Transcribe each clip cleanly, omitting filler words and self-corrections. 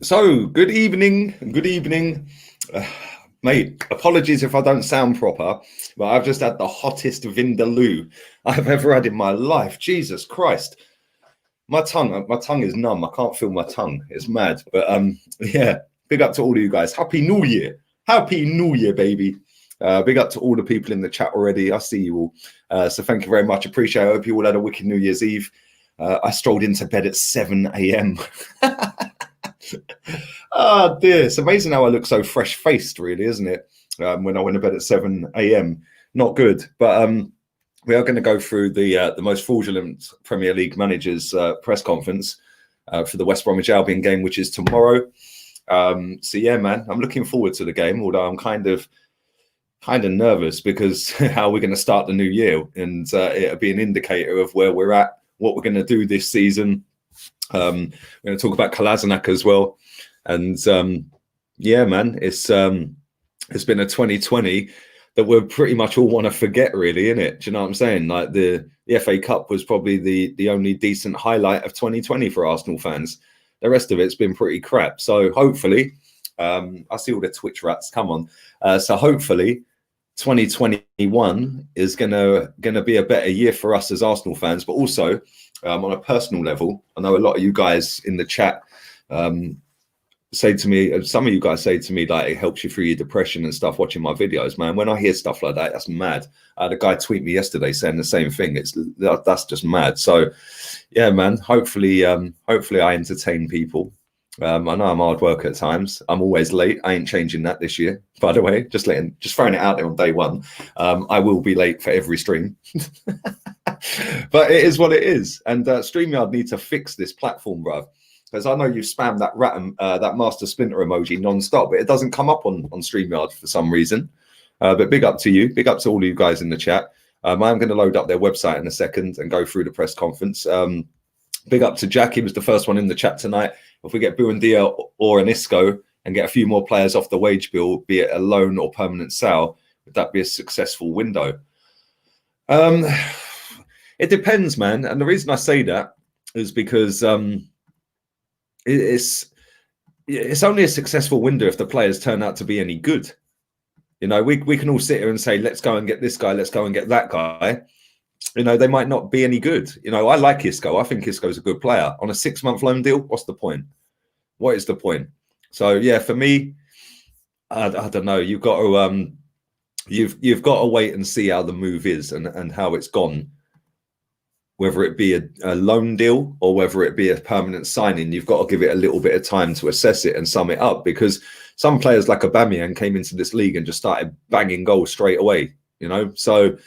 So, good evening, good evening. Mate, apologies if I don't sound proper, but I've just had the hottest vindaloo I've ever had in my life. Jesus Christ. My tongue is numb. I can't feel my tongue. It's mad. But yeah, big up to all of you guys. Happy New Year. Happy New Year, baby. Big up to all the people in the chat already. I see you all. So thank you very much. Appreciate it. I hope you all had a wicked New Year's Eve. I strolled into bed at 7 a.m. Oh dear, it's amazing how I look so fresh-faced, really, isn't it? When I went to bed at 7 a.m. Not good, but we are going to go through the most fraudulent Premier League managers press conference for the West Bromwich Albion game, which is tomorrow. So yeah, man, I'm looking forward to the game, although I'm kind of nervous because how we're going to start the new year, and it'll be an indicator of where we're at, what we're going to do this season. We're going to talk about Kolasinac as well, and yeah, man, it's been a 2020 that we pretty much all want to forget, really, isn't it? Do you know what I'm saying? Like the FA Cup was probably the only decent highlight of 2020 for Arsenal fans. The rest of it's been pretty crap. So hopefully, I see all the Twitch rats. Come on, so hopefully 2021 is gonna be a better year for us as Arsenal fans, but also on a personal level. I know a lot of you guys in the chat say to me, some of you guys say to me that it helps you through your depression and stuff watching my videos. Man, when I hear stuff like that, that's mad. I had a guy tweet me yesterday saying the same thing. That's just mad. So yeah, man, hopefully I entertain people. I know I'm hard work at times. I'm always late. I ain't changing that this year, by the way. Just throwing it out there on day one. I will be late for every stream. But it is what it is. And StreamYard need to fix this platform, bruv. Because I know you've spammed that Master Splinter emoji non-stop, but it doesn't come up on StreamYard for some reason. But big up to you. Big up to all of you guys in the chat. I'm going to load up their website in a second and go through the press conference. Big up to Jack. He was the first one in the chat tonight. If we get Buendia or an Isco and get a few more players off the wage bill, be it a loan or permanent sale, would that be a successful window? It depends, man. And the reason I say that is because it's only a successful window if the players turn out to be any good. You know, we can all sit here and say, let's go and get this guy, let's go and get that guy. You know, they might not be any good. You know, I like Isco. I think Isco's a good player. On a 6-month loan deal, what's the point? What is the point? So yeah, for me, I don't know. You've got to wait and see how the move is and how it's gone. Whether it be a loan deal or whether it be a permanent signing, you've got to give it a little bit of time to assess it and sum it up, because some players like Aubameyang came into this league and just started banging goals straight away, you know? So,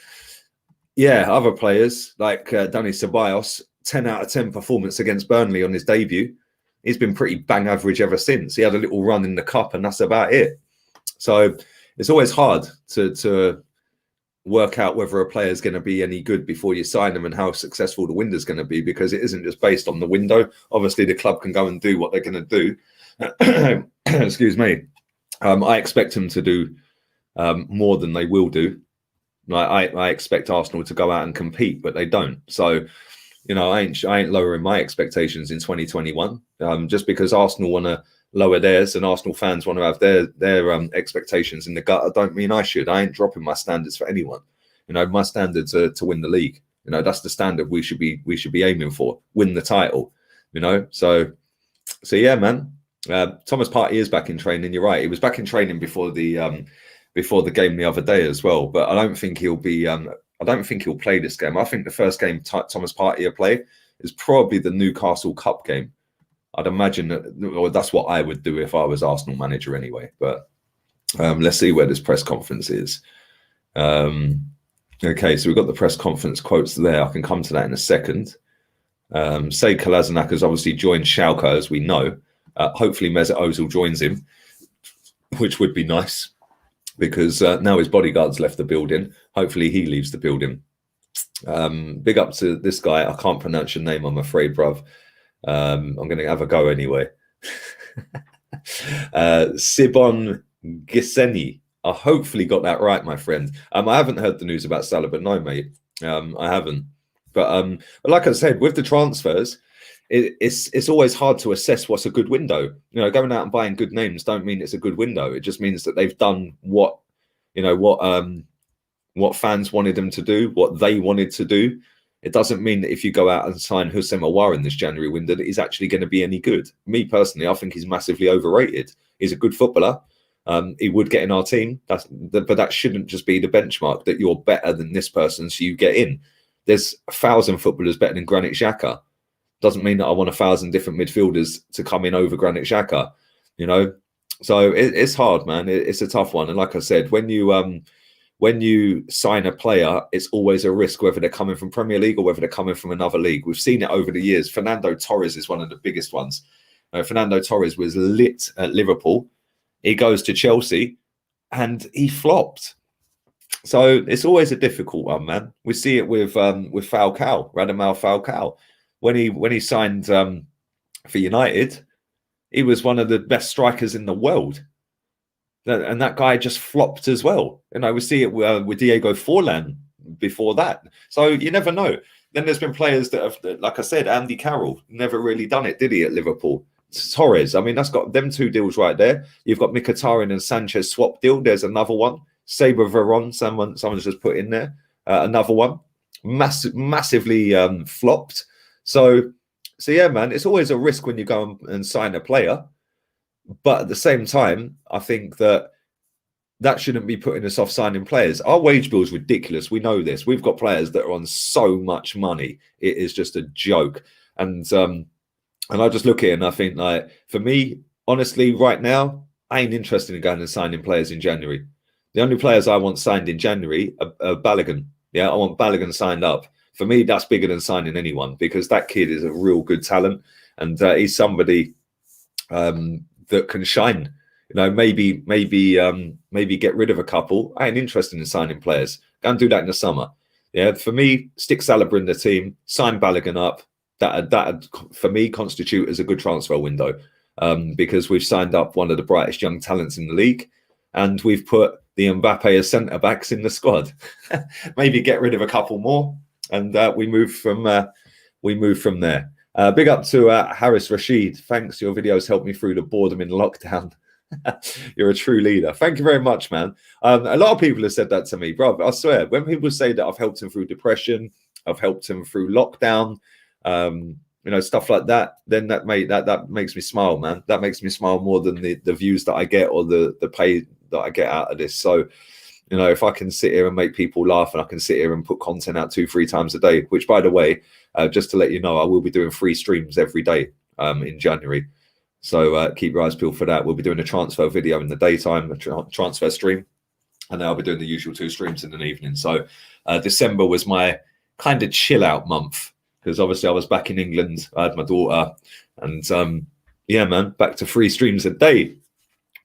yeah, other players like Dani Ceballos, 10 out of 10 performance against Burnley on his debut. He's been pretty bang average ever since. He had a little run in the cup and that's about it. So it's always hard to work out whether a player is going to be any good before you sign them and how successful the window is going to be, because it isn't just based on the window. Obviously, the club can go and do what they're going to do. Excuse me. I expect them to do more than they will do. I expect Arsenal to go out and compete, but they don't. So, you know, I ain't lowering my expectations in 2021. Just because Arsenal want to lower theirs and Arsenal fans want to have their expectations in the gutter, don't mean I should. I ain't dropping my standards for anyone. You know, my standards are to win the league. You know, that's the standard we should be aiming for. Win the title. You know, so yeah, man. Thomas Partey is back in training. You're right. He was back in training before the game the other day as well. But I don't think he'll be. I don't think he'll play this game. I think the first game Thomas Partey will play is probably the Newcastle Cup game. I'd imagine that's what I would do if I was Arsenal manager anyway. But let's see where this press conference is. Okay, so we've got the press conference quotes there. I can come to that in a second. Say Kolasinac has obviously joined Schalke, as we know. Hopefully Mesut Ozil joins him, which would be nice, because now his bodyguard's left the building. Hopefully he leaves the building. Big up to this guy. I can't pronounce your name, I'm afraid, bruv. I'm going to have a go anyway. Sibon Giseni. I hopefully got that right, my friend. I haven't heard the news about Salah, but no, mate. I haven't. But like I said, with the transfers, it's always hard to assess what's a good window. You know, going out and buying good names don't mean it's a good window. It just means that they've done what, you know, what fans wanted them to do, what they wanted to do. It doesn't mean that if you go out and sign Houssem Aouar in this January window, that he's actually going to be any good. Me personally, I think he's massively overrated. He's a good footballer. He would get in our team, but that shouldn't just be the benchmark that you're better than this person, so you get in. There's 1,000 footballers better than Granit Xhaka. Doesn't mean that I want 1,000 different midfielders to come in over Granit Xhaka, you know. So it's hard, man. It's a tough one. And like I said, when you sign a player, it's always a risk whether they're coming from Premier League or whether they're coming from another league. We've seen it over the years. Fernando Torres is one of the biggest ones. Fernando Torres was lit at Liverpool. He goes to Chelsea and he flopped. So it's always a difficult one, man. We see it with Falcao, Radamel Falcao. When he signed for United, he was one of the best strikers in the world. And that guy just flopped as well. You know, we see it with Diego Forlan before that. So you never know. Then there's been players that have, like I said, Andy Carroll never really done it, did he, at Liverpool? Torres, I mean, that's got them two deals right there. You've got Mkhitaryan and Sanchez swap deal. There's another one. Saber Veron, someone's just put in there. Another one. Massively flopped. So yeah, man, it's always a risk when you go and sign a player. But at the same time, I think that shouldn't be putting us off signing players. Our wage bill is ridiculous. We know this. We've got players that are on so much money. It is just a joke. And I just look at it and I think, like, for me, honestly, right now, I ain't interested in going and signing players in January. The only players I want signed in January are Balogun. Yeah, I want Balogun signed up. For me, that's bigger than signing anyone, because that kid is a real good talent, and he's somebody that can shine. You know, maybe get rid of a couple. I ain't interested in signing players. Go and do that in the summer. Yeah, for me, stick Saliba in the team, sign Balogun up. That for me constitute as a good transfer window, because we've signed up one of the brightest young talents in the league, and we've put the Mbappe as centre backs in the squad. Maybe get rid of a couple more, and we move from there. Big up to Harris Rashid. Thanks, your videos helped me through the boredom in lockdown. You're a true leader. Thank you very much, man. A lot of people have said that to me, bro. I swear, when people say that I've helped them through depression, I've helped them through lockdown, you know, stuff like that, then that makes me smile, man. That makes me smile more than the views that I get or the pay that I get out of this. So, you know, if I can sit here and make people laugh, and I can sit here and put content out 2-3 times a day, which, by the way, just to let you know, I will be doing 3 streams every day in January. So keep your eyes peeled for that. We'll be doing a transfer video in the daytime, a transfer stream, and then I'll be doing the usual 2 streams in the evening. So December was my kind of chill out month, because obviously I was back in England. I had my daughter, and yeah, man, back to 3 streams a day.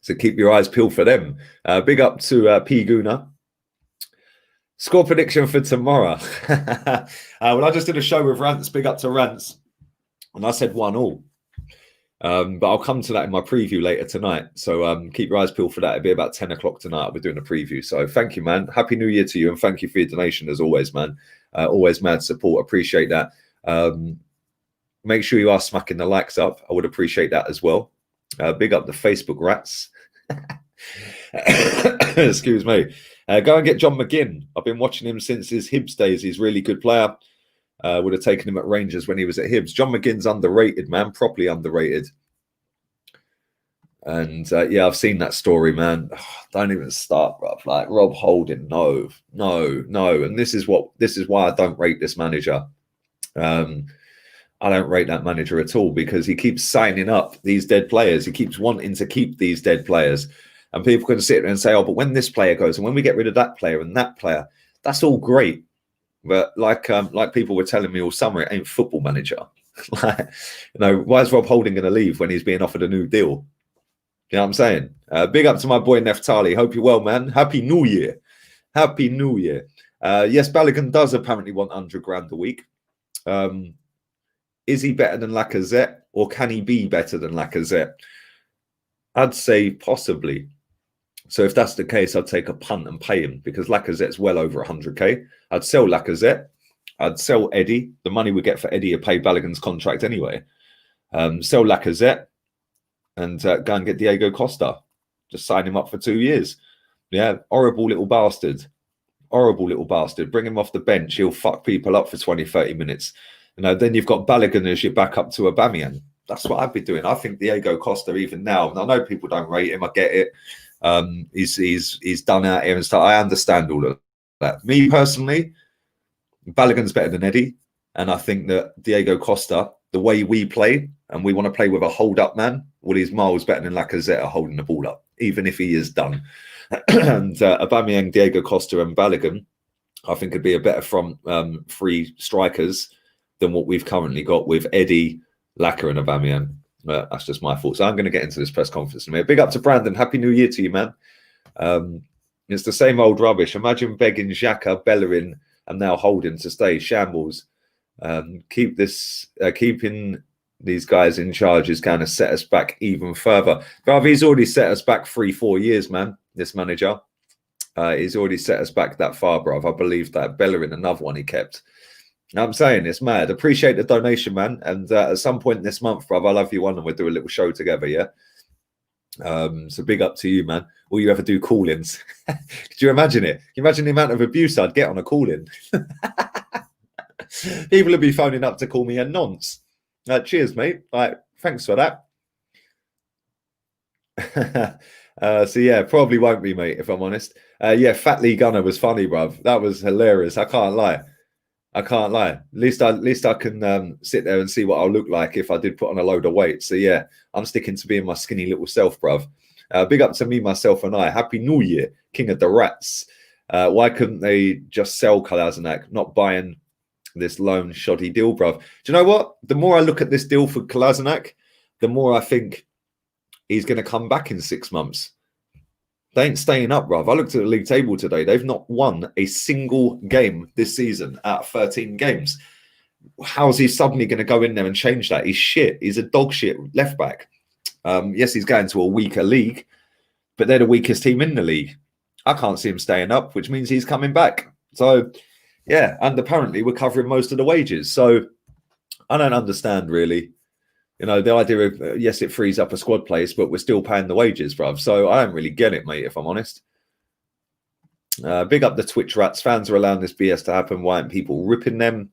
So keep your eyes peeled for them. Big up to P Guna. Score prediction for tomorrow. Well, I just did a show with Rants. Big up to Rants, and I said 1-1. But I'll come to that in my preview later tonight. So keep your eyes peeled for that. It'll be about 10 o'clock tonight. I'll be doing a preview. So thank you, man. Happy New Year to you, and thank you for your donation as always, man. Always mad support. Appreciate that. Make sure you are smacking the likes up. I would appreciate that as well. Big up the Facebook rats. Excuse me. Go and get John McGinn. I've been watching him since his Hibs days. He's a really good player. Would have taken him at Rangers when he was at Hibs. John McGinn's underrated, man. Properly underrated. And yeah, I've seen that story, man. Oh, don't even start, bro. Like Rob Holding, no. And this is why I don't rate this manager. I don't rate that manager at all, because he keeps signing up these dead players. He keeps wanting to keep these dead players. And people can sit there and say, oh, but when this player goes and when we get rid of that player and that player, that's all great. But like people were telling me all summer, it ain't Football Manager. Like, you know, why is Rob Holding going to leave when he's being offered a new deal? You know what I'm saying? Big up to my boy Neftali. Hope you're well, man. Happy New Year. Happy New Year. Yes, Balogun does apparently want 100 grand a week. Is he better than Lacazette, or can he be better than Lacazette? I'd say possibly. So if that's the case, I'd take a punt and pay him, because Lacazette's well over 100k. I'd sell Lacazette. I'd sell Eddie. The money we get for Eddie would pay Balogun's contract anyway. Sell Lacazette and go and get Diego Costa. Just sign him up for 2 years. Yeah, horrible little bastard. Horrible little bastard. Bring him off the bench. He'll fuck people up for 20, 30 minutes. Then you've got Balogun as your backup to Aubameyang. That's what I'd be doing. I think Diego Costa, even now, and I know people don't rate him. I get it. He's done out here and stuff. I understand all of that. Me personally, Balogun's better than Eddie. And I think that Diego Costa, the way we play, and we want to play with a hold-up man, well, he's miles better than Lacazette holding the ball up, even if he is done. And Aubameyang, Diego Costa and Balogun, I think could be a better front three strikers than what we've currently got with Eddie, Lacazette and Aubameyang. That's just my thoughts. So I'm going to get into this press conference in a minute. Big up to Brandon. Happy New Year to you, man. It's the same old rubbish. Imagine begging Xhaka, Bellerin and now Holding to stay. Shambles. Keeping these guys in charge is going to set us back even further. But he's already set us back 3-4 years, man, this manager. He's already set us back that far, bruv. I believe that. Bellerin, another one he kept. I'm saying it's mad. Appreciate the donation, man. And at some point this month, bruv, I love you one and we'll do a little show together, yeah? So big up to you, man. All you ever do call-ins. Could you imagine it? Can you imagine the amount of abuse I'd get on a call-in? People would be phoning up to call me a nonce. Cheers, mate. Thanks for that. So yeah, probably won't be, mate, if I'm honest. Yeah, Fat Lee Gunner was funny, bruv. That was hilarious. I can't lie. At least I can sit there and see what I'll look like if I did put on a load of weight. So yeah, I'm sticking to being my skinny little self, bruv. Big up to me, myself, and I. Happy New Year, King of the Rats. Why couldn't they just sell Kolasinac, not buying this loan shoddy deal, bruv? Do you know what? The more I look at this deal for Kolasinac, the more I think he's going to come back in 6 months. They ain't staying up, bruv. I looked at the league table today. They've not won a single game this season out of 13 games. How's he suddenly going to go in there and change that? He's shit. He's a dog shit left back. Yes, he's going to a weaker league, but they're the weakest team in the league. I can't see him staying up, which means he's coming back. So, yeah, and apparently we're covering most of the wages. So I don't understand, really. The idea of, yes, it frees up a squad place, but we're still paying the wages, bruv. So I don't really get it, mate, if I'm honest. Big up the Twitch rats. Fans are allowing this BS to happen. Why aren't people ripping them?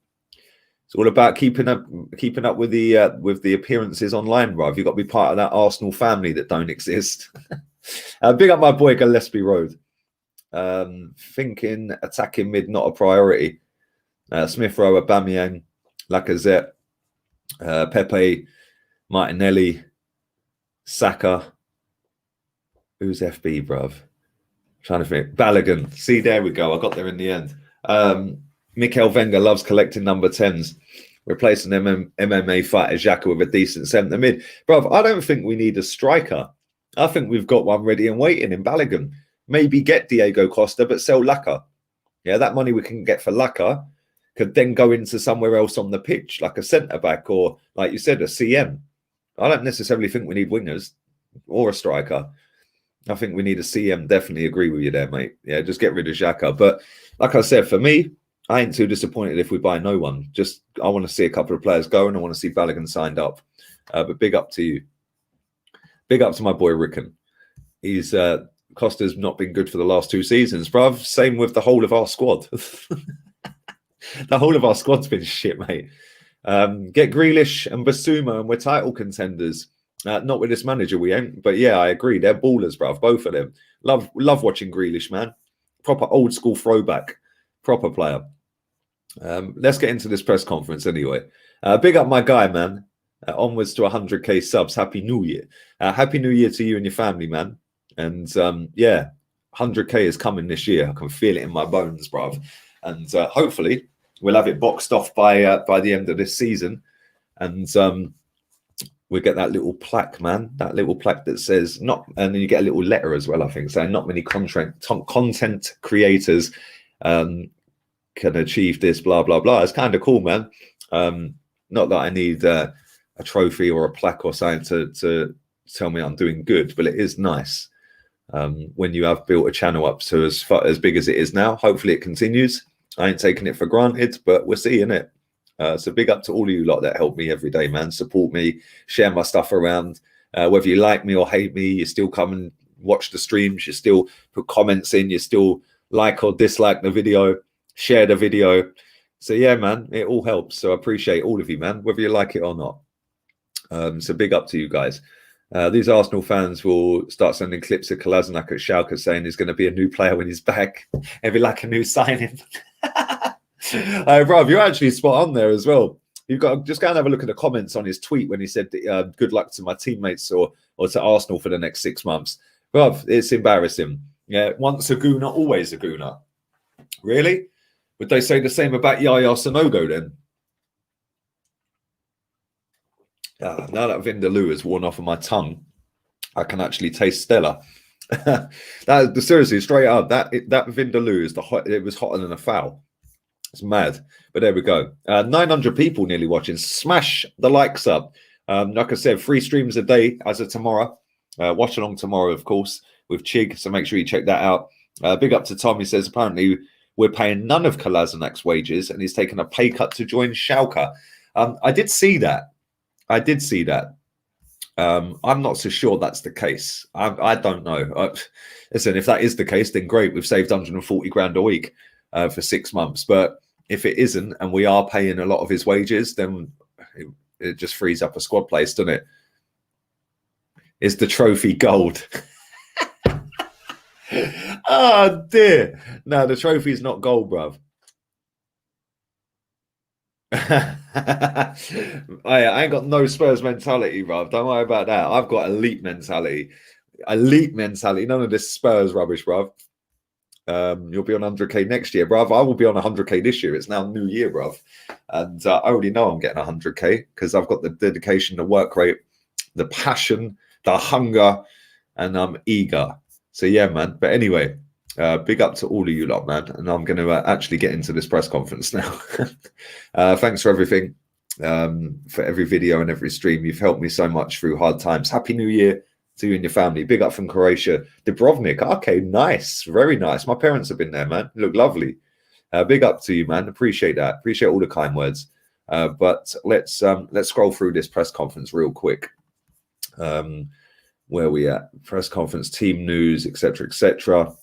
It's all about keeping up with the appearances online, bruv. You've got to be part of that Arsenal family that don't exist. Big up my boy Gillespie Road. Thinking attacking mid not a priority. Smith Rowe, Aubameyang, Lacazette, Pepe, Martinelli, Saka. Who's FB, bruv? Trying to think. Balogun. See, there we go. I got there in the end. Mikel Wenger loves collecting number 10s, replacing MMA fighter Xhaka with a decent centre mid. Bruv, I don't think we need a striker. I think we've got one ready and waiting in Balogun. Maybe get Diego Costa, but sell Laka. Yeah, that money we can get for Laka could then go into somewhere else on the pitch, like a centre-back or, like you said, a CM. I don't necessarily think we need wingers or a striker. I think we need a CM. Definitely agree with you there, mate. Yeah, just get rid of Xhaka. But like I said, for me, I ain't too disappointed if we buy no one. Just, I want to see a couple of players go and I want to see Balogun signed up. But big up to you. Big up to my boy Rickon. He's Costa's not been good for the last 2 seasons, bruv. Same with the whole of our squad. The whole of our squad's been shit, mate. Get Grealish and Basuma and we're title contenders. Not with this manager, we ain't. But yeah, I agree. They're ballers, bruv. Both of them. Love watching Grealish, man. Proper old school throwback. Proper player. Let's get into this press conference anyway. Big up my guy, man. Onwards to 100k subs. Happy New Year. Happy New Year to you and your family, man. And yeah, 100k is coming this year. I can feel it in my bones, bruv. And hopefully we'll have it boxed off by the end of this season. And we get that little plaque, man. That little plaque that says not, and then you get a little letter as well, I think, saying not many content creators can achieve this, blah, blah, blah. It's kind of cool, man. Not that I need a trophy or a plaque or something to tell me I'm doing good, but it is nice when you have built a channel up to as big as it is now. Hopefully it continues. I ain't taking it for granted, but we're seeing it. So big up to all of you lot that help me every day, man. Support me, share my stuff around. Whether you like me or hate me, you still come and watch the streams. You still put comments in. You still like or dislike the video, share the video. So yeah, man, it all helps. So I appreciate all of you, man, whether you like it or not. So big up to you guys. These Arsenal fans will start sending clips of Kolasinac at Schalke saying he's going to be a new player when he's back. It'll be like a new signing. Bro, you're actually spot on there as well. You've got to just go and have a look at the comments on his tweet when he said, good luck to my teammates or to Arsenal for the next 6 months. Bro, it's embarrassing. Yeah, once a gooner, always a gooner. Really? Would they say the same about Yaya Sanogo then? Now that Vindaloo has worn off of my tongue, I can actually taste Stella. Seriously, straight up, that Vindaloo is it was hotter than a foul. It's mad, but there we go. 900 people nearly watching. Smash the likes up. Like I said, 3 streams a day as of tomorrow. Watch along tomorrow, of course, with Chig. So make sure you check that out. Big up to Tom. He says apparently we're paying none of Kolasinac's wages, and he's taken a pay cut to join Schalke. I did see that. I'm not so sure that's the case. I don't know. Listen, if that is the case, then great. We've saved 140 grand a week for 6 months. But if it isn't, and we are paying a lot of his wages, then it just frees up a squad place, doesn't it? Is the trophy gold? Oh, dear. No, the trophy's not gold, bruv. I ain't got no Spurs mentality, bruv. Don't worry about that. I've got elite mentality. None of this Spurs rubbish, bruv. You'll be on 100k next year, bruv. I will be on 100k this year. It's now New Year, bruv. And I already know I'm getting 100k because I've got the dedication, the work rate, the passion, the hunger, and I'm eager. So yeah, man. But anyway, big up to all of you lot, man. And I'm going to actually get into this press conference now. Thanks for everything, for every video and every stream. You've helped me so much through hard times. Happy New Year to you and your family. Big up from Croatia. Dubrovnik. Okay, nice. Very nice. My parents have been there, man. You look lovely. Big up to you, man. Appreciate that. Appreciate all the kind words. But let's scroll through this press conference real quick. Where are we at? Press conference, team news, etc., etc.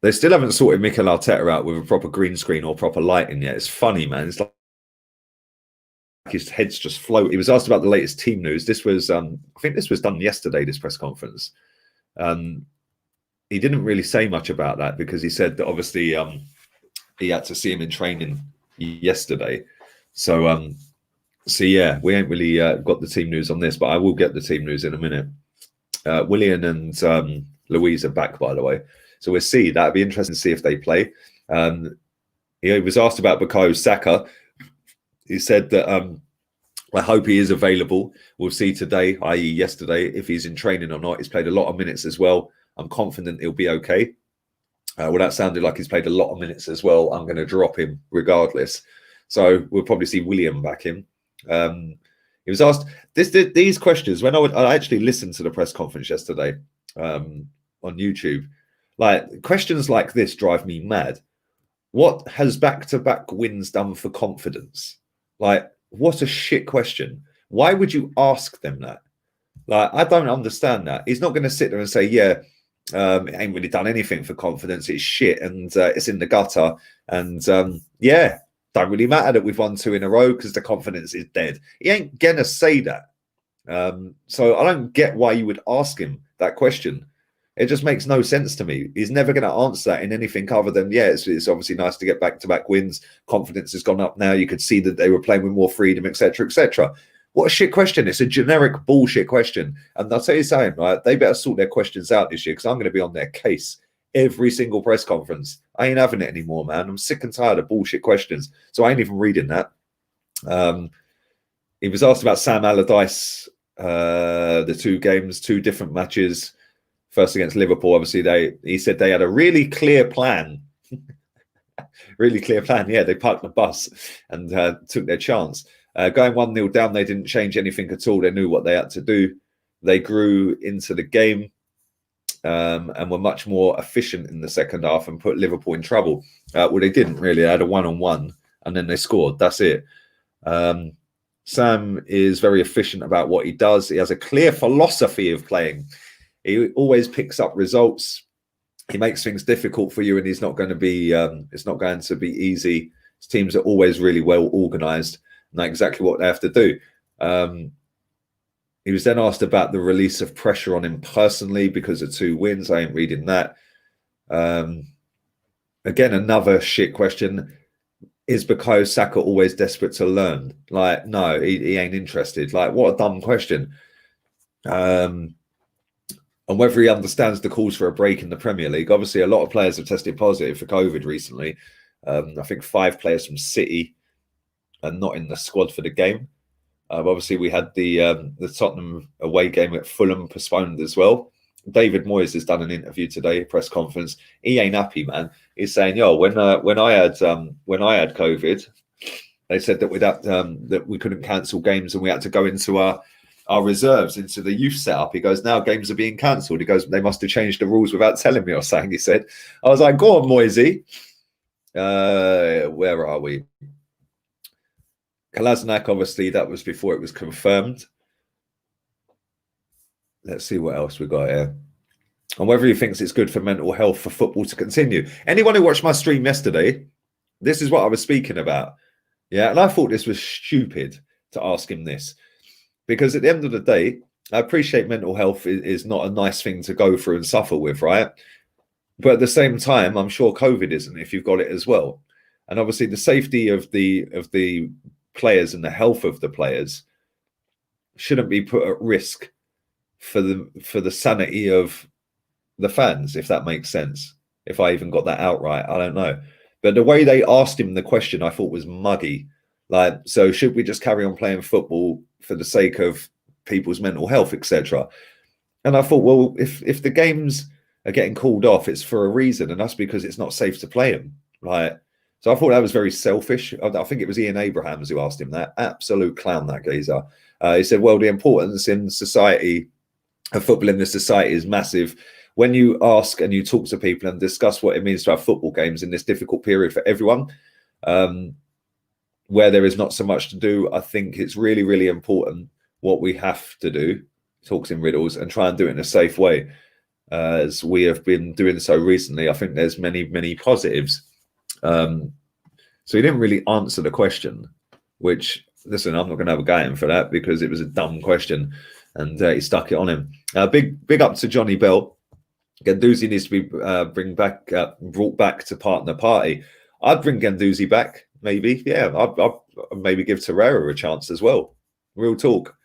They still haven't sorted Mikel Arteta out with a proper green screen or proper lighting yet. It's funny, man. It's like his head's just floating. He was asked about the latest team news. This was, I think this was done yesterday, this press conference. He didn't really say much about that because he said that obviously he had to see him in training yesterday. So yeah, we ain't really got the team news on this, but I will get the team news in a minute. Willian and Louise are back, by the way. So we'll see. That'd be interesting to see if they play. He was asked about Bukayo Saka. He said that I hope he is available. We'll see today, i.e. yesterday, if he's in training or not. He's played a lot of minutes as well. I'm confident he'll be okay. Well, that sounded like he's played a lot of minutes as well. I'm going to drop him regardless. So we'll probably see William back in. He was asked these questions when I actually listened to the press conference yesterday on YouTube. Like questions like this drive me mad. What has back-to-back wins done for confidence? Like, what a shit question. Why would you ask them that? Like, I don't understand that. He's not going to sit there and say, yeah, it ain't really done anything for confidence. It's shit and it's in the gutter. And yeah, don't really matter that we've won 2 in a row because the confidence is dead. He ain't going to say that. So I don't get why you would ask him that question. It just makes no sense to me. He's never going to answer that in anything other than, yeah, it's obviously nice to get back-to-back wins. Confidence has gone up now. You could see that they were playing with more freedom, etc., etc. What a shit question. It's a generic bullshit question. And I'll tell you something, right? They better sort their questions out this year because I'm going to be on their case every single press conference. I ain't having it anymore, man. I'm sick and tired of bullshit questions. So I ain't even reading that. He was asked about Sam Allardyce, the 2 games, 2 different matches. First against Liverpool, obviously, he said they had a really clear plan. Really clear plan. Yeah, they parked the bus and took their chance. Going 1-0 down, they didn't change anything at all. They knew what they had to do. They grew into the game and were much more efficient in the second half and put Liverpool in trouble. Well, they didn't really. They had a 1-on-1 and then they scored. That's it. Sam is very efficient about what he does. He has a clear philosophy of playing. He always picks up results. He makes things difficult for you, and he's not going to be. It's not going to be easy. His teams are always really well organised, and know exactly what they have to do. He was then asked about the release of pressure on him personally because of 2 wins. I ain't reading that. Again, another shit question. Is Bukayo Saka always desperate to learn? Like, no, he ain't interested. Like, what a dumb question. And whether he understands the calls for a break in the Premier League. Obviously, a lot of players have tested positive for COVID recently. I think 5 players from City are not in the squad for the game. Obviously, we had the Tottenham away game at Fulham postponed as well. David Moyes has done an interview today, press conference. He ain't happy, man. He's saying, "Yo, when I had COVID, they said that that we couldn't cancel games and we had to go into our reserves, into the youth setup." He goes, "Now games are being cancelled." He goes, "They must have changed the rules without telling me or something." He said. I was like, "Go on, Moisey." Where are we? Kolasinac, obviously, that was before it was confirmed. Let's see what else we got here. And whether he thinks it's good for mental health for football to continue. Anyone who watched my stream yesterday, this is what I was speaking about. Yeah, and I thought this was stupid to ask him this. Because at the end of the day, I appreciate mental health is not a nice thing to go through and suffer with, right? But at the same time, I'm sure COVID isn't if you've got it as well. And obviously the safety of the players and the health of the players shouldn't be put at risk for the sanity of the fans, if that makes sense. If I even got that out right, I don't know. But the way they asked him the question, I thought was muggy. Like, so should we just carry on playing football for the sake of people's mental health, etc.? And I thought, well, if the games are getting called off, it's for a reason, and that's because it's not safe to play them, right? So I thought that was very selfish. I think it was Ian Abrahams who asked him that. Absolute clown, that geezer. He said, well, the importance in society of football in this society is massive. When you ask and you talk to people and discuss what it means to have football games in this difficult period for everyone, where there is not so much to do, I think it's really, really important what we have to do, talks in riddles, and try and do it in a safe way. As we have been doing so recently, I think there's many, many positives. So he didn't really answer the question, which, listen, I'm not going to have a go at him for that because it was a dumb question, and he stuck it on him. Big up to Johnny Bell. Guendouzi needs to be brought back to partner party. I'd bring Guendouzi back, maybe. Yeah, I'd maybe give Torreira a chance as well. Real talk.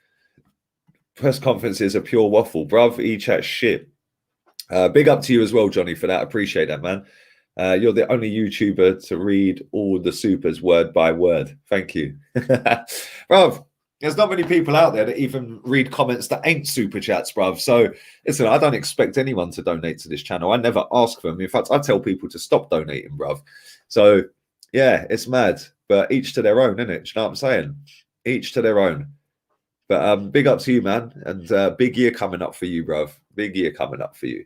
Press conferences are pure waffle. Bruv, e-chat shit. Big up to you as well, Johnny, for that. Appreciate that, man. You're the only YouTuber to read all the supers word by word. Thank you. Bruv, there's not many people out there that even read comments that ain't super chats, bruv. So, listen, I don't expect anyone to donate to this channel. I never ask for them. In fact, I tell people to stop donating, bruv. So, yeah, it's mad. But each to their own, isn't it? Do you know what I'm saying? Each to their own. But big up to you, man. And big year coming up for you, bruv. Big year coming up for you.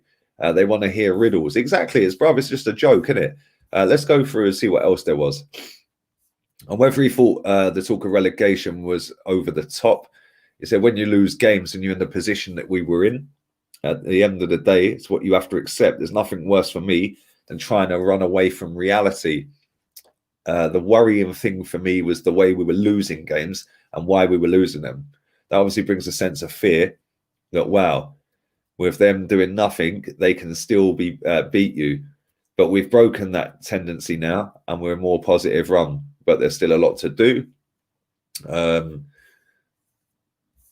They want to hear riddles. Exactly. It's just a joke, isn't it? Let's go through and see what else there was. And whether he thought the talk of relegation was over the top. He said, when you lose games and you're in the position that we were in, at the end of the day, it's what you have to accept. There's nothing worse for me than trying to run away from reality. The worrying thing for me was the way we were losing games and why we were losing them. That obviously brings a sense of fear that, wow, with them doing nothing, they can still be beat you. But we've broken that tendency now and we're a more positive run. But there's still a lot to do. Let's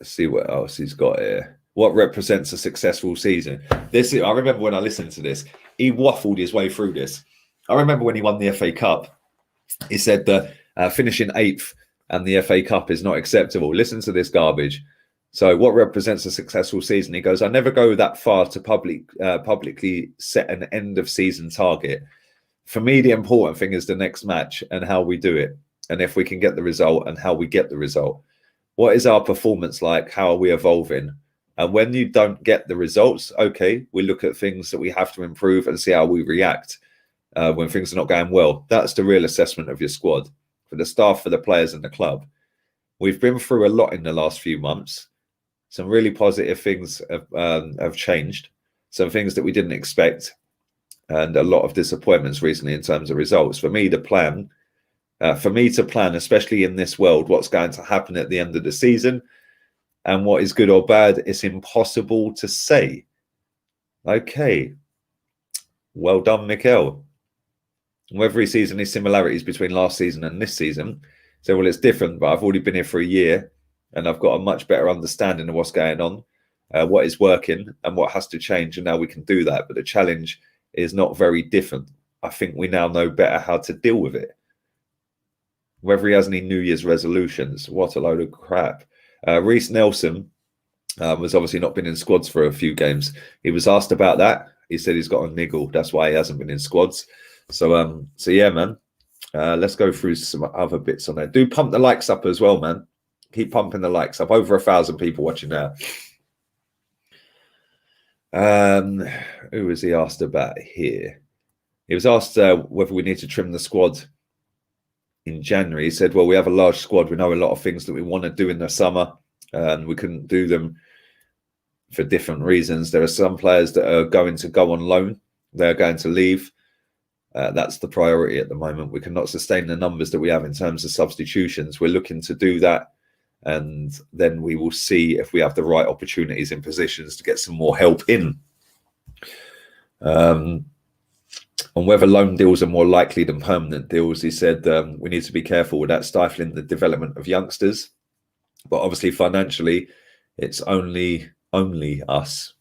see what else he's got here. What represents a successful season? I remember when I listened to this, he waffled his way through this. I remember when he won the FA Cup, he said that finishing 8th and the FA Cup is not acceptable. Listen to this garbage. So what represents a successful season? He goes, I never go that far to publicly set an end of season target. For me, the important thing is the next match and how we do it. And if we can get the result and how we get the result. What is our performance like? How are we evolving? And when you don't get the results, okay, we look at things that we have to improve and see how we react when things are not going well. That's the real assessment of your squad. for the staff, for the players and the club. We've been through a lot in the last few months. Some really positive things have changed. Some things that we didn't expect, and a lot of disappointments recently in terms of results. For me, to plan, especially in this world, what's going to happen at the end of the season and what is good or bad, it's impossible to say. Okay. Well done, Mikel. Whether he sees any similarities between last season and this season, so, well, it's different, but I've already been here for a year and I've got a much better understanding of what's going on, what is working and what has to change, and now we can do that. But the challenge is not very different. I think we now know better how to deal with it. Whether he has any New Year's resolutions, what a load of crap. Reece Nelson was obviously not been in squads for a few games. He was asked about that. He said he's got a niggle. That's why he hasn't been in squads. So yeah, man. Let's go through some other bits on there. Do pump the likes up as well, man. Keep pumping the likes up. Over 1,000 people watching now. Who was he asked about here? He was asked whether we need to trim the squad in January. He said, well, we have a large squad. We know a lot of things that we want to do in the summer, and we couldn't do them for different reasons. There are some players that are going to go on loan. They're going to leave. That's the priority at the moment. We cannot sustain the numbers that we have in terms of substitutions. We're looking to do that, and then we will see if we have the right opportunities in positions to get some more help in. On whether loan deals are more likely than permanent deals, he said we need to be careful with that, stifling the development of youngsters. But obviously financially, it's only us.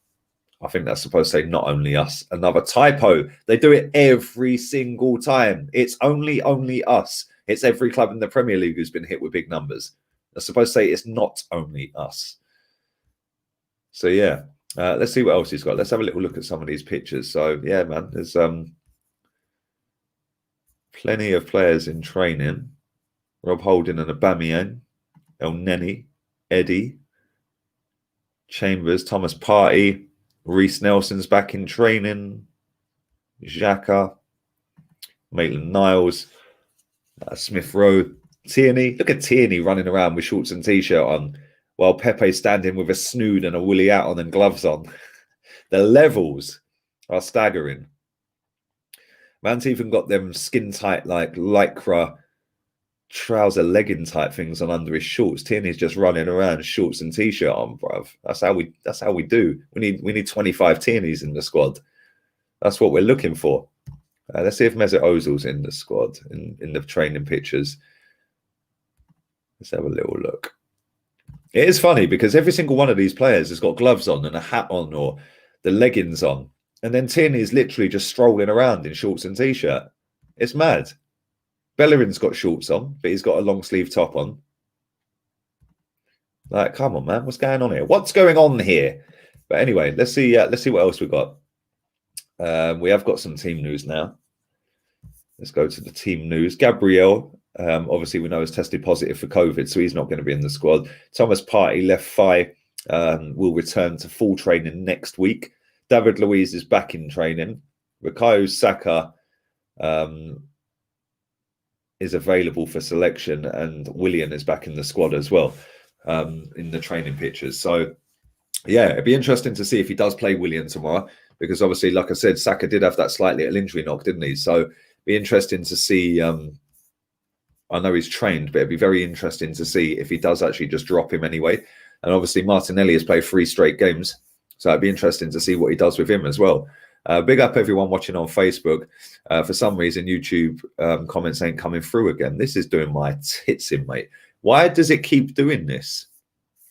I think that's supposed to say not only us. Another typo. They do it every single time. It's only us. It's every club in the Premier League who's been hit with big numbers. They're supposed to say it's not only us. So yeah, let's see what else he's got. Let's have a little look at some of these pictures. So yeah, man, there's plenty of players in training. Rob Holding and Aubameyang, El Neni, Eddie, Chambers, Thomas Partey, Reece Nelson's back in training, Xhaka, Maitland-Niles, Smith Rowe, Tierney. Look at Tierney running around with shorts and t-shirt on, while Pepe's standing with a snood and a woolly hat on and gloves on. The levels are staggering. Man's even got them skin-tight, like lycra trouser legging type things on under his shorts. Tierney's just running around shorts and t-shirt on, bruv. That's how we do. We need 25 Tierneys in the squad. That's what we're looking for. Let's see if Mesut Ozil's in the squad in the training pictures. Let's have a little look. It is funny because every single one of these players has got gloves on and a hat on or the leggings on, and then Tierney is literally just strolling around in shorts and t-shirt. It's mad. Bellerin's got shorts on, but he's got a long sleeve top on. Like, come on, man, what's going on here? What's going on here? But anyway, let's see what else we've got. We have got some team news now. Let's go to the team news. Gabriel, obviously we know, has tested positive for COVID, so he's not going to be in the squad. Thomas Partey, left thigh, will return to full training next week. David Luiz is back in training. Bukayo Saka is available for selection, and Willian is back in the squad as well in the training pictures. So yeah, it'd be interesting to see if he does play Willian tomorrow, because obviously, like I said, Saka did have that slight little injury knock, didn't he? So be interesting to see. I know he's trained, but it'd be very interesting to see if he does actually just drop him anyway. And obviously Martinelli has played 3 straight games, so it'd be interesting to see what he does with him as well. Big up everyone watching on Facebook. For some reason, YouTube comments ain't coming through again. This is doing my tits in, mate. Why does it keep doing this?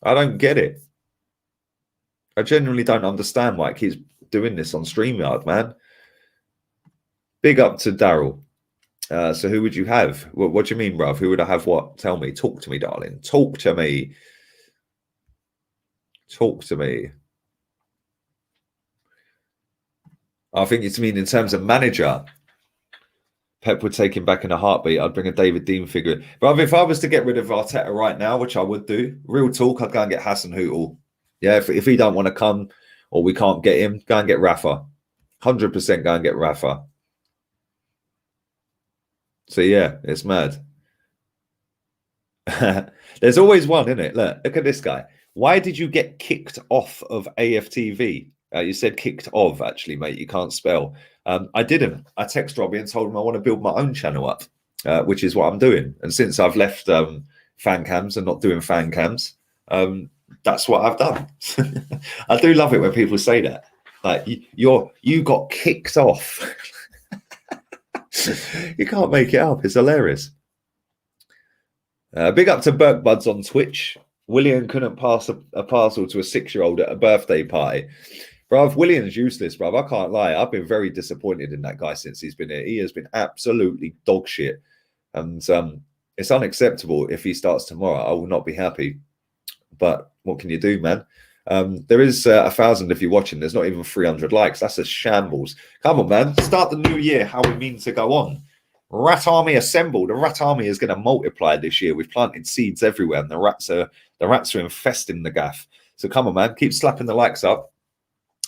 I don't get it. I genuinely don't understand why it keeps doing this on StreamYard, man. Big up to Daryl. So who would you have? What do you mean, bruv? Who would I have what? Tell me. Talk to me, darling. Talk to me. Talk to me. I think it's mean in terms of manager. Pep would take him back in a heartbeat. I'd bring a David Dean figure. But if I was to get rid of Arteta right now, which I would do, real talk, I'd go and get Hassan Hootel. Yeah, if he don't want to come or we can't get him, go and get Rafa. 100% go and get Rafa. So yeah, it's mad. There's always one, isn't it? Look at this guy. Why did you get kicked off of AFTV? You said kicked of, actually, mate. You can't spell. I didn't. I texted Robbie and told him I want to build my own channel up, which is what I'm doing. And since I've left fan cams and not doing fan cams, that's what I've done. I do love it when people say that. Like, you got kicked off. You can't make it up. It's hilarious. Big up to Burke Buds on Twitch. William couldn't pass a parcel to a 6-year-old at a birthday party. Bruv, William's useless, bruv. I can't lie. I've been very disappointed in that guy since he's been here. He has been absolutely dog shit. And it's unacceptable. If he starts tomorrow, I will not be happy. But what can you do, man? There is 1,000 if you're watching. There's not even 300 likes. That's a shambles. Come on, man. Start the new year how we mean to go on. Rat army assembled. The rat army is going to multiply this year. We've planted seeds everywhere, and the rats are infesting the gaff. So come on, man. Keep slapping the likes up.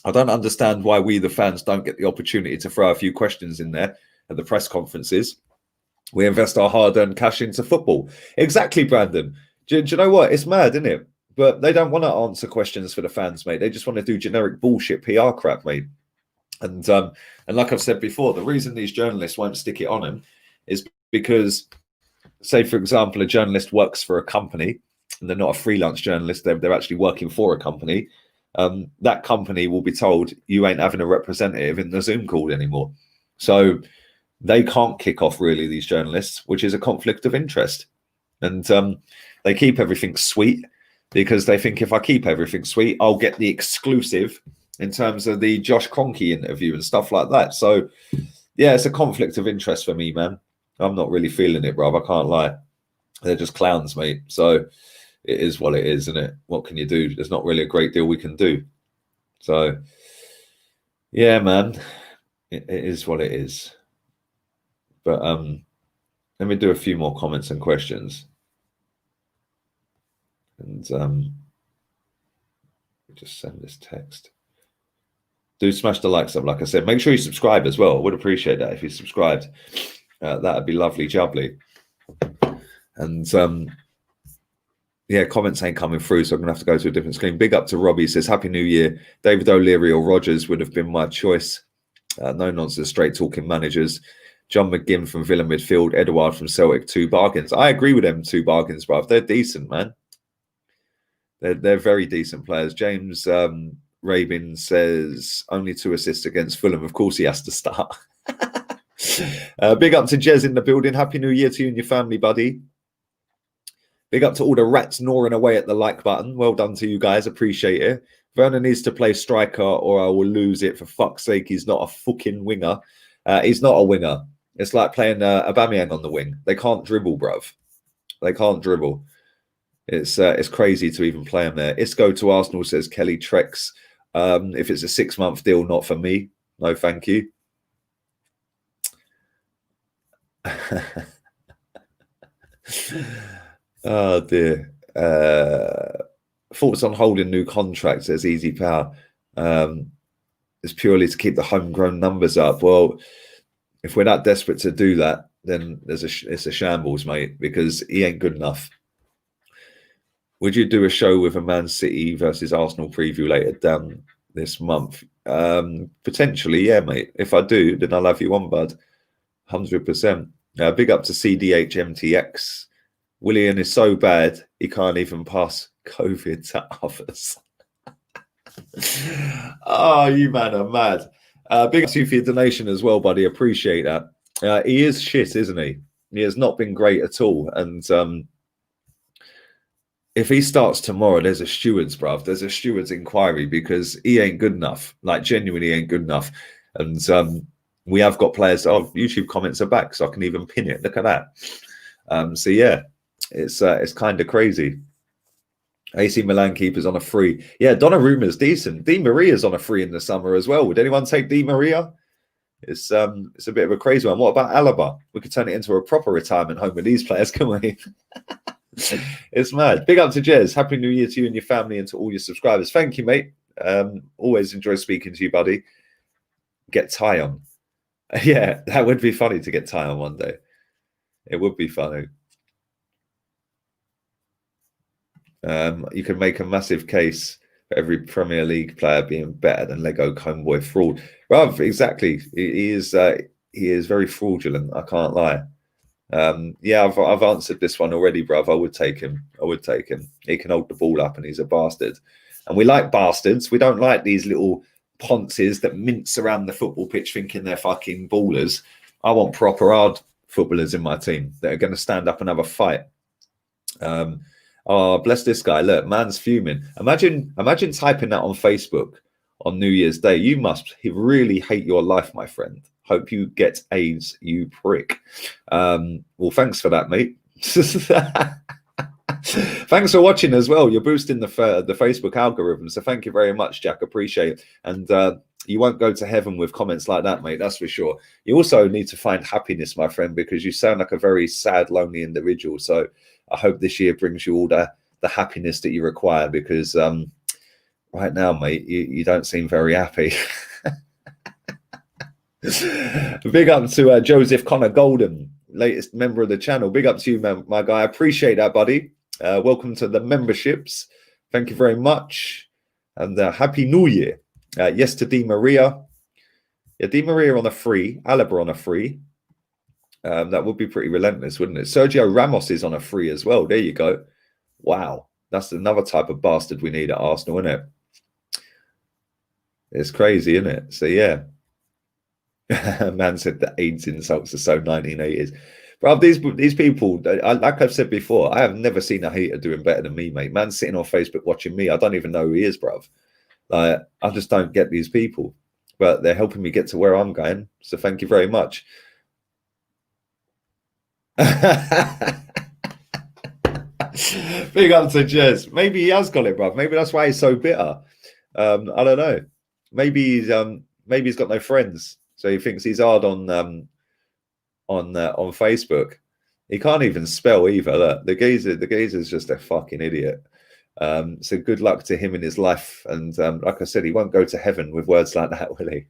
I don't understand why we, the fans, don't get the opportunity to throw a few questions in there at the press conferences. We invest our hard-earned cash into football. Exactly, Brandon. Do you know what? It's mad, isn't it? But they don't want to answer questions for the fans, mate. They just want to do generic bullshit PR crap, mate. And like I've said before, the reason these journalists won't stick it on them is because, say, for example, a journalist works for a company and they're not a freelance journalist. They're actually working for a company. That company will be told you ain't having a representative in the Zoom call anymore. So they can't kick off really these journalists, which is a conflict of interest. And they keep everything sweet because they think if I keep everything sweet, I'll get the exclusive in terms of the Josh Kroenke interview and stuff like that. So yeah, it's a conflict of interest for me, man. I'm not really feeling it, bro. I can't lie. They're just clowns, mate. So it is what it is, isn't it? What can you do? There's not really a great deal we can do. So yeah, man, it is what it is. But let me do a few more comments and questions. And just send this text. Do smash the likes up, like I said. Make sure you subscribe as well. I would appreciate that if you subscribed. That'd be lovely, jubbly. And yeah, comments ain't coming through, so I'm gonna have to go to a different screen. Big up to Robbie. He says, Happy New Year. David O'Leary or Rogers would have been my choice. No nonsense, straight talking managers. John McGinn from Villa midfield, Edouard from Celtic, 2 bargains. I agree with them 2 bargains, bruv. They're decent, man. They're very decent players. James Rabin says only 2 assists against Fulham. Of course he has to start. Big up to Jez in the building. Happy New Year to you and your family, buddy. Big up to all the rats gnawing away at the like button. Well done to you guys. Appreciate it. Werner needs to play striker or I will lose it. For fuck's sake, he's not a fucking winger. He's not a winger. It's like playing Aubameyang on the wing. They can't dribble, bruv. They can't dribble. It's crazy to even play him there. Isco to Arsenal, says Kelly Trex. If it's a 6-month deal, not for me. No, thank you. Oh dear. Thoughts on holding new contracts, says Easy Power. It's purely to keep the homegrown numbers up. Well, if we're that desperate to do that, then it's a shambles, mate, because he ain't good enough. Would you do a show with a Man City versus Arsenal preview later down this month? Potentially, yeah, mate. If I do, then I'll have you on, bud. 100%. Big up to CDHMTX. Willian is so bad, he can't even pass COVID to others. Oh, you man are mad. Big up to you for your donation as well, buddy. Appreciate that. He is shit, isn't he? He has not been great at all. And if he starts tomorrow, there's a stewards, bruv. There's a stewards inquiry because he ain't good enough. Like, genuinely ain't good enough. And we have got players. Oh, YouTube comments are back, so I can even pin it. Look at that. So yeah, it's kind of crazy. AC Milan keepers on a free. Yeah, Donnarumma's decent. Di Maria's on a free in the summer as well. Would anyone take Di Maria? It's a bit of a crazy one. What about Alaba? We could turn it into a proper retirement home with these players, can we? It's mad. Big up to Jez. Happy New Year to you and your family and to all your subscribers. Thank you, mate. Always enjoy speaking to you, buddy. Get Ty on. Yeah, that would be funny to get Ty on one day. It would be funny. You can make a massive case for every Premier League player being better than Lego Homeboy fraud. Well, exactly. He is very fraudulent. I can't lie. Yeah, I've answered this one already, bruv. I would take him. I would take him. He can hold the ball up, and he's a bastard. And we like bastards. We don't like these little ponces that mince around the football pitch thinking they're fucking ballers. I want proper hard footballers in my team that are going to stand up and have a fight. Oh, bless this guy. Look, man's fuming. Imagine typing that on Facebook on New Year's Day. You must really hate your life, my friend. Hope you get AIDS, you prick. Well, thanks for that, mate. Thanks for watching as well. You're boosting the Facebook algorithm, so thank you very much, Jack. Appreciate it. And you won't go to heaven with comments like that, mate. That's for sure. You also need to find happiness, my friend, because you sound like a very sad, lonely individual. So I hope this year brings you all the happiness that you require, because right now, mate, you don't seem very happy. Big up to Joseph Connor Golden, latest member of the channel. Big up to you, man, my guy. I appreciate that, buddy. Welcome to the memberships. Thank you very much. And Happy New Year. Yes to Di Maria. Yeah, Di Maria on a free. Alaba on a free. That would be pretty relentless, wouldn't it? Sergio Ramos is on a free as well. There you go. Wow. That's another type of bastard we need at Arsenal, isn't it? It's crazy, isn't it? So, yeah. Man said that AIDS insults are so 1980s. Bro, these people, like I've said before, I have never seen a hater doing better than me, mate. Man's sitting on Facebook watching me. I don't even know who he is, bruv. Like, I just don't get these people. But they're helping me get to where I'm going. So thank you very much. Big up to Jez. Maybe he has got it, bruv. Maybe that's why he's so bitter. I don't know. Maybe he's got no friends. So he thinks he's hard on Facebook. He can't even spell either. Look, the geezer's just a fucking idiot. So good luck to him in his life. And like I said, he won't go to heaven with words like that, will he?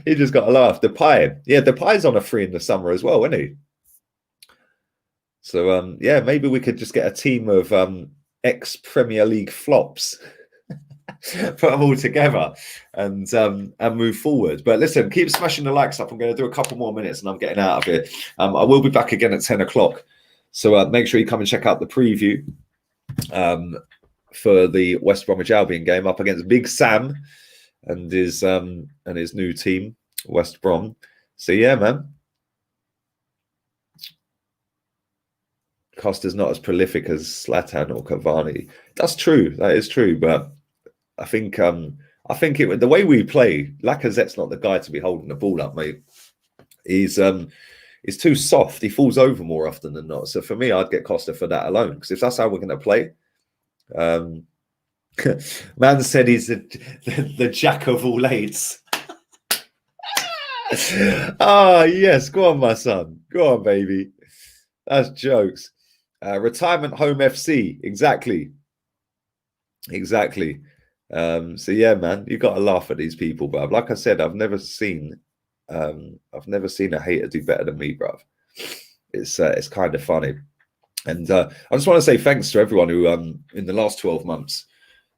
He just got to laugh. Depay, yeah, Depay's on a free in the summer as well, isn't he? So yeah, maybe we could just get a team of ex-Premier League flops. Put them all together and move forward. But listen, keep smashing the likes up. I'm going to do a couple more minutes and I'm getting out of here. I will be back again at 10 o'clock. So make sure you come and check out the preview for the West Bromwich Albion game up against Big Sam and his new team, West Brom. So yeah, man. Costa's not as prolific as Zlatan or Cavani. That's true. That is true. But I think the way we play, Lacazette's not the guy to be holding the ball up, mate. He's too soft. He falls over more often than not. So for me, I'd get Costa for that alone. Because if that's how we're going to play, man said he's the jack of all trades. Ah, yes. Go on, my son. Go on, baby. That's jokes. Retirement home FC. Exactly. So yeah, man, you got to laugh at these people, bruv. Like I said, I've never seen a hater do better than me, bruv. It's kind of funny. And I just want to say thanks to everyone who in the last 12 months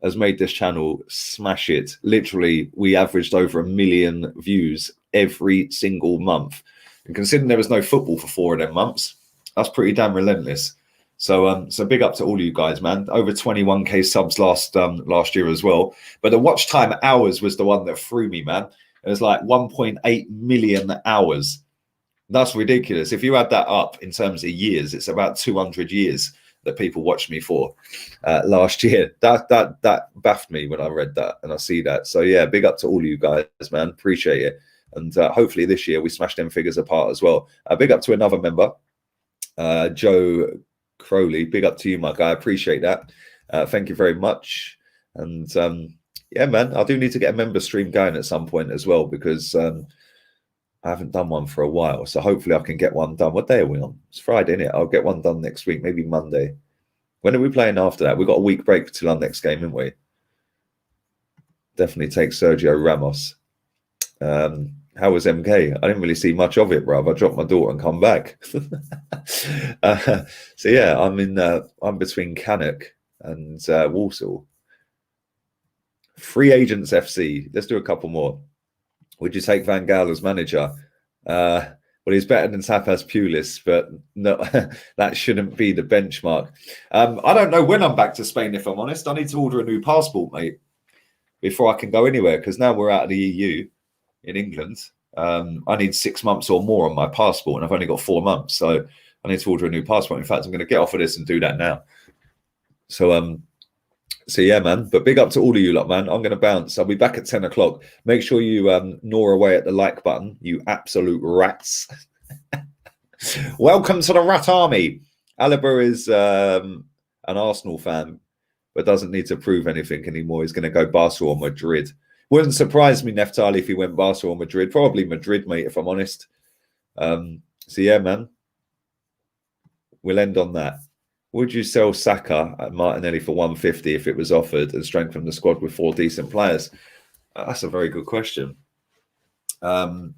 has made this channel smash it. Literally, we averaged over 1 million views every single month. And considering there was no football for 4 of them months, that's pretty damn relentless. So big up to all you guys, man. Over 21k subs last year as well. But the watch time hours was the one that threw me, man. It was like 1.8 million hours. That's ridiculous. If you add that up in terms of years, it's about 200 years that people watched me for last year. That baffed me when I read that and I see that. So yeah, big up to all you guys, man. Appreciate it. And hopefully this year we smash them figures apart as well. Big up to another member, Joe Crowley. Big up to you, my guy. I appreciate that. Thank you very much. And yeah, man, I do need to get a member stream going at some point as well, because I haven't done one for a while. So hopefully I can get one done. What day are we on? It's Friday, isn't it? I'll get one done next week, maybe Monday. When are we playing after that? We've got a week break till our next game, haven't we? Definitely take Sergio Ramos. How was MK? I didn't really see much of it, bruv. I dropped my daughter and come back. So yeah, I'm between Cannock and Walsall. Free Agents FC. Let's do a couple more. Would you take Van Gaal as manager? Well, he's better than Tapas Pulis, but no, that shouldn't be the benchmark. I don't know when I'm back to Spain, if I'm honest. I need to order a new passport, mate, before I can go anywhere, because now we're out of the EU in England. I need 6 months or more on my passport, and I've only got 4 months. So I need to order a new passport. In fact, I'm going to get off of this and do that now. So yeah, man. But big up to all of you lot, man. I'm going to bounce. I'll be back at 10 o'clock. Make sure you gnaw away at the like button, you absolute rats. Welcome to the Rat Army. Alaba is an Arsenal fan, but doesn't need to prove anything anymore. He's going to go Barca or Madrid. Wouldn't surprise me, Neftali, if he went Barca or Madrid. Probably Madrid, mate, if I'm honest. So yeah, man. We'll end on that. Would you sell Saka at Martinelli for 150 if it was offered and strengthen the squad with 4 decent players? That's a very good question. Ow,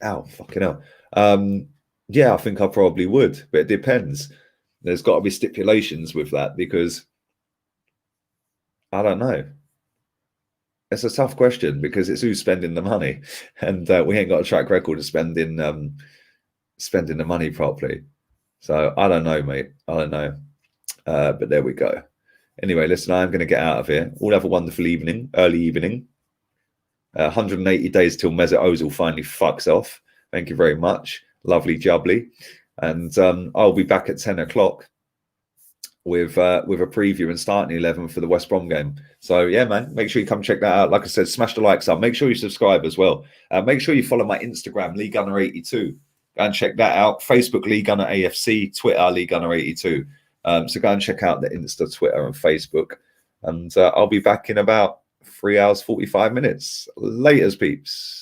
fucking hell. Yeah, I think I probably would, but it depends. There's got to be stipulations with that because I don't know. It's a tough question because it's who's spending the money, and we ain't got a track record of spending the money properly. So I don't know, mate. I don't know. But there we go. Anyway, listen, I'm going to get out of here. All have a wonderful evening, early evening. 180 days till Mesut Ozil finally fucks off. Thank you very much. Lovely jubbly. And I'll be back at 10 o'clock with a preview and starting 11 for the West Brom game. So yeah, man, make sure you come check that out. Like I said, smash the likes up. Make sure you subscribe as well. Make sure you follow my Instagram, LeeGunner82. Go and check that out. Facebook, Lee Gunner AFC. Twitter, Lee Gunner 82. So go and check out the Insta, Twitter, and Facebook. And I'll be back in about 3 hours, 45 minutes. Laters, peeps.